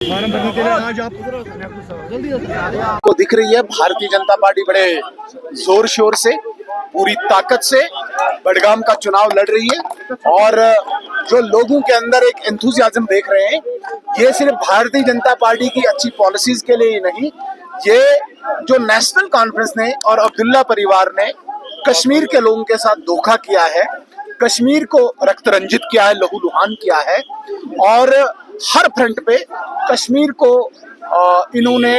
आज आप को दिख रही है भारतीय जनता पार्टी बड़े जोर शोर से पूरी ताकत से बडगाम का चुनाव लड़ रही है और जो लोगों के अंदर एक एंथुसियाज्म देख रहे हैं, ये सिर्फ भारतीय जनता पार्टी की अच्छी पॉलिसीज के लिए ही नहीं, ये जो नेशनल कॉन्फ्रेंस ने और अब्दुल्ला परिवार ने कश्मीर के लोगों के साथ धोखा किया है, कश्मीर को रक्तरंजित किया है, लहूलुहान किया है और हर फ्रंट पे कश्मीर को इन्होंने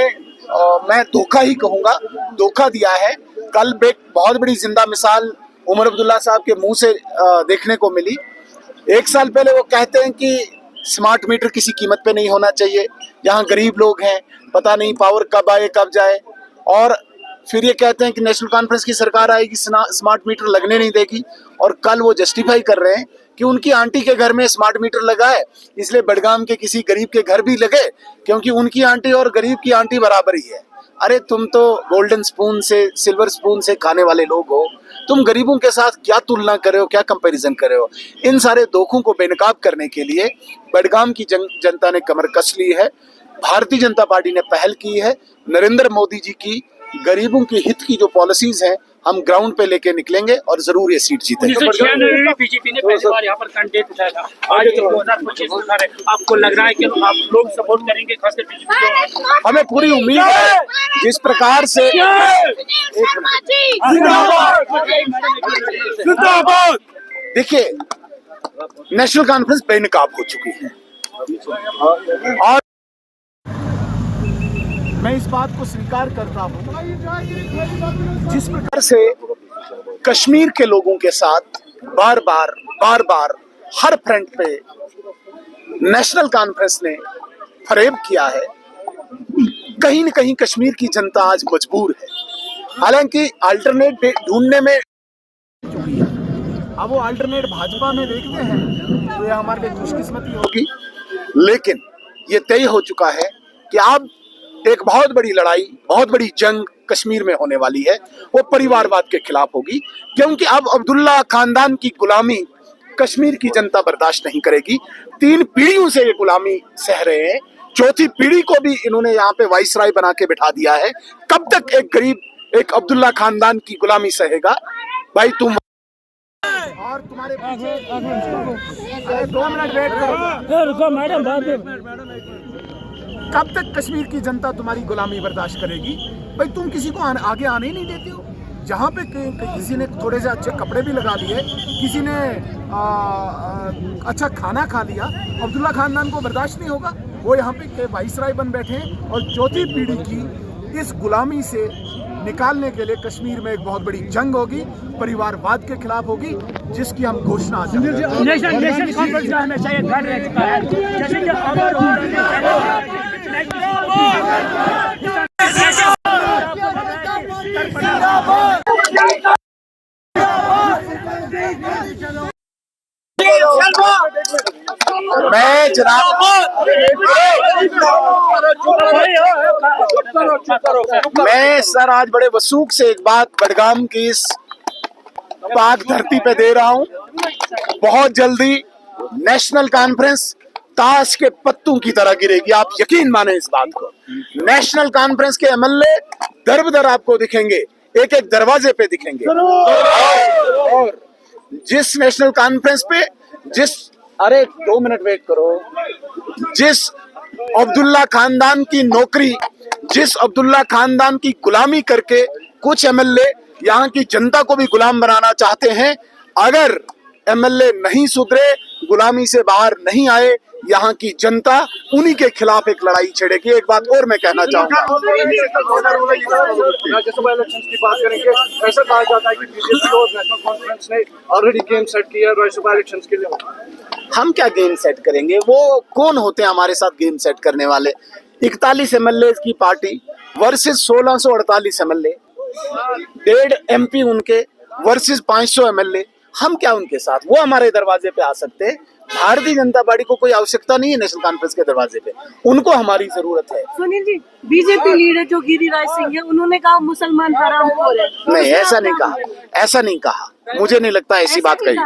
मैं धोखा ही कहूंगा, धोखा दिया है। कल एक बहुत बड़ी जिंदा मिसाल उमर अब्दुल्ला साहब के मुंह से देखने को मिली। एक साल पहले वो कहते हैं कि स्मार्ट मीटर किसी कीमत पे नहीं होना चाहिए, यहाँ गरीब लोग हैं, पता नहीं पावर कब आए कब जाए, और फिर ये कहते हैं कि नेशनल कॉन्फ्रेंस की सरकार आएगी, स्मार्ट मीटर लगने नहीं देगी। और कल वो जस्टिफाई कर रहे हैं कि उनकी आंटी के घर में स्मार्ट मीटर लगा है, इसलिए बडगाम के किसी गरीब के घर भी लगे क्योंकि उनकी आंटी और गरीब की आंटी बराबर ही है। अरे तुम तो गोल्डन स्पून से, सिल्वर स्पून से खाने वाले लोग हो, तुम गरीबों के साथ क्या तुलना कर रहे हो, क्या कंपैरिजन कर रहे हो। इन सारे धोखों को बेनकाब करने के लिए बडगाम की जनता ने कमर कस ली है। भारतीय जनता पार्टी ने पहल की है। नरेंद्र मोदी जी की गरीबों के हित की जो पॉलिसीज हैं, हम ग्राउंड पे लेके निकलेंगे और जरूर ये सीट जीतेंगे। बीजेपी ने पहली बार यहाँ पर कैंडिडेट उठाया था, आज 2025 उठा रहे, आपको लग रहा है कि आप लोग सपोर्ट करेंगे खासकर बीजेपी को? हमें पूरी उम्मीद है जिस प्रकार से देखिए नेशनल कॉन्फ्रेंस बेनकाब हो चुकी है और मैं इस बात को स्वीकार करता हूं, जिस प्रकार से कश्मीर के लोगों के साथ बार बार हर फ्रंट पे नेशनल कॉन्फ्रेंस ने फरेब किया है, कहीं न कहीं कश्मीर की जनता आज मजबूर है। हालांकि अल्टरनेट ढूंढने में अब वो अल्टरनेट भाजपा में देखते हैं तो ये हमारे लिए खुशकिस्मती होगी, लेकिन ये तय हो चुका है कि अब एक बहुत बड़ी लड़ाई, बहुत बड़ी जंग कश्मीर में होने वाली है। वो परिवारवाद के खिलाफ होगी, क्योंकि अब अब्दुल्ला खानदान की गुलामी कश्मीर की जनता बर्दाश्त नहीं करेगी। 3 पीढ़ियों से ये गुलामी सह रहे हैं, 4थी पीढ़ी को भी इन्होंने यहाँ पे वाइसराय बना के बिठा दिया है। कब तक एक गरीब एक अब्दुल्ला खानदान की गुलामी सहेगा? भाई तुम और तुम्हारे पीछे 2 मिनट वेट करो, रुको मैडम। कब तक कश्मीर की जनता तुम्हारी गुलामी बर्दाश्त करेगी? भाई तुम किसी को आगे आने ही नहीं देते हो। जहाँ पे किसी ने थोड़े से अच्छे कपड़े भी लगा लिए, किसी ने अच्छा खाना खा लिया, अब्दुल्ला खानदान को बर्दाश्त नहीं होगा। वो यहाँ पे वाइसराय बन बैठे हैं और 4थी पीढ़ी की इस गुलामी से निकालने के लिए कश्मीर में एक बहुत बड़ी जंग होगी, परिवारवाद के खिलाफ होगी, जिसकी हम घोषणा आज नेशनल कॉन्फ्रेंस का हमेशा ये घर रह चुका है, जैसे कि मैं जनाब मैं सर आज बड़े वसूख से एक बात बडगाम की इस पाक धरती पे दे रहा हूं। बहुत जल्दी नेशनल कॉन्फ्रेंस ताश के पत्तों की तरह गिरेगी, आप यकीन माने इस बात को। नेशनल कॉन्फ्रेंस के एमएलए दर बदर आपको दिखेंगे, एक एक दरवाजे पे दिखेंगे। और जिस नेशनल कॉन्फ्रेंस पे अरे 2 मिनट वेट करो, जिस अब्दुल्ला खानदान की नौकरी, जिस अब्दुल्ला खानदान की गुलामी करके कुछ एमएलए यहाँ की जनता को भी गुलाम बनाना चाहते हैं, अगर एमएलए नहीं सुधरे, गुलामी से बाहर नहीं आए, यहाँ की जनता उन्हीं के खिलाफ एक लड़ाई छेड़ेगी। एक बात और मैं कहना चाहूंगा, राज्यसभा इलेक्शंस की बात करेंगे, ऐसा कहा जाता है कि बीजेपी और नेशनल कॉन्फ्रेंस ने ऑलरेडी गेम सेट किया राज्यसभा इलेक्शंस के लिए। हम क्या गेम सेट करेंगे? वो कौन होते हैं हमारे साथ गेम सेट करने वाले? 41 एमएलए की पार्टी वर्सेस 1648 एमएलए, 1.5 MP उनके वर्सेस 500 एमएलए। हम क्या उनके साथ? वो हमारे दरवाजे पे आ सकते हैं। भारतीय जनता पार्टी को कोई आवश्यकता नहीं है नेशनल कॉन्फ्रेंस के दरवाजे पे, उनको हमारी जरूरत है। सुनील जी, बीजेपी लीडर जो गिरिराज सिंह है, उन्होंने कहा मुसलमान हरामखोर है। नहीं, ऐसा नहीं कहा, ऐसा नहीं कहा, मुझे नहीं लगता ऐसी बात कही।